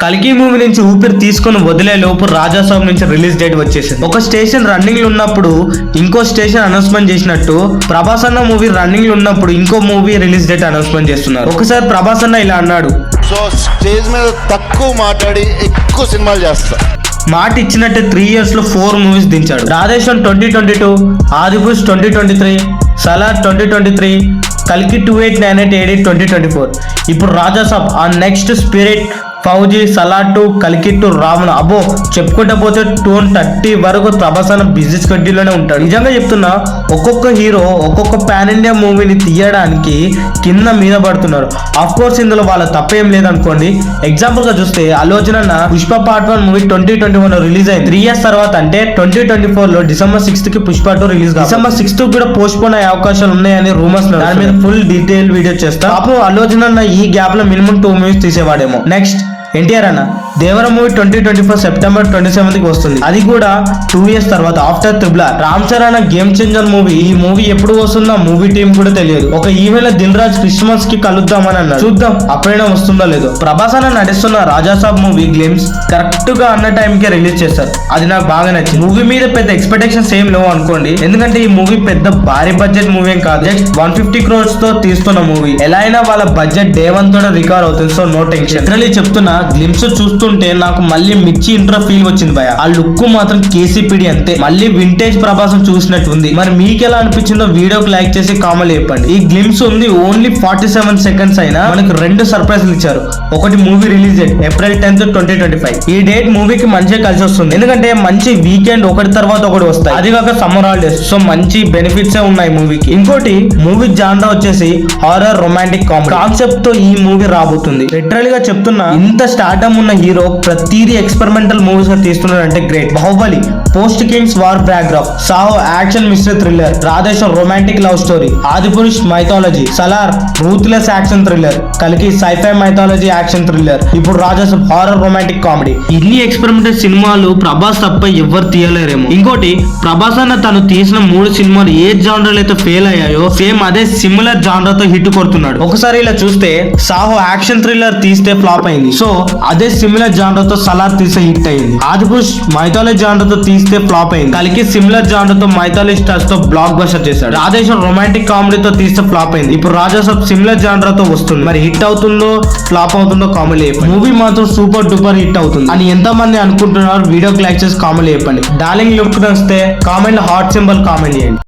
కల్కి మూవీ నుంచి ఊపిరి తీసుకుని వదిలే లోపు రాజాసాబ్ నుంచి రిలీజ్ డేట్ వచ్చేసింది. ఒక స్టేషన్ రన్నింగ్ లో ఉన్నప్పుడు ఇంకో స్టేషన్ అనౌన్స్మెంట్ చేసినట్టు ప్రభాస్ అన్న మూవీ రన్నింగ్ లో ఉన్నప్పుడు ఇంకో మూవీ రిలీజ్ డేట్ అనౌన్స్మెంట్ చేస్తున్నారు. ఒకసారి ప్రభాస్ అన్న ఇలా అన్నాడు, సో స్టేజ్ మీద తక్కువ మాట్లాడి ఎక్కువ సినిమాలు చేస్తా. మాట ఇచ్చినట్టే 3 years లో 4 మూవీస్ దించాడు. రాధేశ్వరం 2022, ఆదిపురుష్ 2023, సలార్ 2023, కల్కి 2898 2024. ఇప్పుడు రాజాసాబ్ ఆ నెక్స్ట్ స్పిరిట్, ఫౌజీ, సలార్ 2, కల్కి 2, రావణ. అబ్బో చెప్పుకుంటా పోతే 230 వరకు ప్రభాస్ అన్న బిజీ షెడ్యూల్ లోనే ఉంటాడు. నిజంగా చెప్తున్నా, ఒక్కొక్క హీరో ఒక్కొక్క పాన్ ఇండియా మూవీని తీయడానికి కింద మీద పడుతున్నారు. ఆఫ్ కోర్స్ ఇందులో వాళ్ళ తప్పేం లేదనుకోండి. ఎగ్జాంపుల్ గా చూస్తే అల్లు అర్జున్ అన్న పుష్ప పార్ట్ 1 మూవీ 2021 లో రిలీజ్ అయింది. 3 years తర్వాత అంటే 2024 లో December 6th కి పుష్ప 2 రిలీజ్. December 6th కూడా పోస్ట్ పోన్ అయ్యే అవకాశాలు ఉన్నాయని రూమర్స్. దాని మీద ఫుల్ డీటెయిల్ వీడియో చేస్తా. అప్పుడు అల్లు అర్జున్ అన్న ఈ గ్యాప్ లో మినిమం 2 మూవీస్ తీసేవాడేమో. నెక్స్ట్ ఎన్టీఆర్ అన్న దేవర మూవీ 2024 September 27th కి వస్తుంది. అది కూడా 2 years తర్వాత after triple R. Ram Charan game changer movie. ఈ మూవీ ఎప్పుడు వస్తుందో మూవీ టీం కూడా తెలియదు. ఒక ఈవెంట్ లో దిల్ రాజ్ క్రిస్మస్ కి కలుద్దామని అన్నారు. చూద్దాం అప్పుడైనా వస్తుందో లేదో. ప్రభాస్ అన్న నటిస్తున్న రాజాసాబ్ మూవీ గ్లిమ్స్ కరెక్ట్ గా అన్న టైం కి రిలీజ్ చేస్తారు. అది నాకు బాగా నచ్చింది. మూవీ మీద పెద్ద ఎక్స్పెక్టేషన్స్ ఏం లేవు అనుకోండి, ఎందుకంటే ఈ మూవీ పెద్ద భారీ బడ్జెట్ మూవీ ఏం కాదు. జస్ట్ 150 crores తో తీస్తున్న మూవీ. ఎలా అయినా వాళ్ళ బడ్జెట్ డే 1 తోనే రికవర్ అవుతుంది. So no tension. లిటరల్లీ చెప్తున్నా, గ్లిమ్స్ చూస్తుంటే నాకు మళ్ళీ మిర్చి ఇంట్రో ఫీల్ వచ్చింది భయ. ఆ లుక్ మాత్రం కేసీపీడి అంతే. మళ్ళీ వింటేజ్ ప్రభాసం చూసినట్టు ఉంది. మరి మీకు ఎలా అనిపించిందో వీడియోకి లైక్ చేసి కామెంట్ చెప్పండి. ఈ గ్లిమ్స్ ఉంది ఓన్లీ 47 seconds అయినా మనకు 2 సర్ప్రైజ్లు ఇచ్చారు. ఒకటి movie release date April 10th 2025. ఈ డేట్ మూవీకి మంచిగా కలిసి వస్తుంది, ఎందుకంటే మంచి వీకెండ్ ఒకటి తర్వాత ఒకటి వస్తాయి. అది కాక సమ్మర్ హాలిడేస్. సో మంచి బెనిఫిట్స్ ఉన్నాయి మూవీకి. ఇంకోటి మూవీ జాన్రా వచ్చేసి హారర్ రొమాంటిక్ కామెడీ కాన్సెప్ట్ తో ఈ మూవీ రాబోతుంది. లిటరల్ గా చెప్తున్నా, ఇంత స్టార్టమ్ ఉన్న హీరో ప్రతిదీ ఎక్స్పెరిమెంటల్ మూవీస్ గా తీస్తున్నాడంటే great. Baahubali post kings war background, Saaho action mystery thriller, Radhe Shyam romantic love story, Adipurush mythology, Salaar ruthless action thriller, కల్కి సైఫై మైథాలజీ యాక్షన్ థ్రిల్లర్, ఇప్పుడు రాజాసాబ్ హారర్ రొమాంటిక్ కామెడీ. ఇన్ని ఎక్స్పెరిమెంటల్ సినిమాలు ప్రభాస్ తప్ప ఎవ్వరు తీయలేరేమో. ఇంకోటి, ప్రభాస్ అన్న తను తీసిన 3 సినిమాలు ఏ జానర్లు అయితే ఫెయిల్ అయ్యాయో సేమ్ అదే సిమిలర్ జానర్తో హిట్ కొడుతున్నాడు. ఒకసారి ఇలా చూస్తే సాహో యాక్షన్ థ్రిల్లర్ తీస్తే ఫ్లాప్ అయింది. సో అదే సిమిలర్ జానర్ తో సలార్ తీస్తే హిట్ అయింది. ఆదిపురుష్ మైథాలజీ జానర్ తో తీస్తే ఫ్లాప్ అయింది. కలికి సిమిలర్ జానర్ తో మైథాలజీ స్టార్స్ తో బ్లాక్ బస్టర్ చేశాడు. రాధేశ్వరం రొమాంటిక్ కామెడీతో తీస్తే ఫ్లాప్ అయింది. ఇప్పుడు రాజాసాబ్ సిమిలర్ జానర్ తో వస్తుంది. మరి హిట్ అవుతుందో ఫ్లాప్ అవుతుందో కామెంట్ చెప్పండి. మూవీ మాత్రం సూపర్ డూపర్ హిట్ అవుతుంది అని ఎంత మంది అనుకుంటున్నారు? వీడియోకి లైక్ చేసి కామెంట్ చెప్పండి. డార్లింగ్ లుక్ నచ్చితే కామెంట్ హార్ట్ సింబల్ కామెంట్ చేయండి.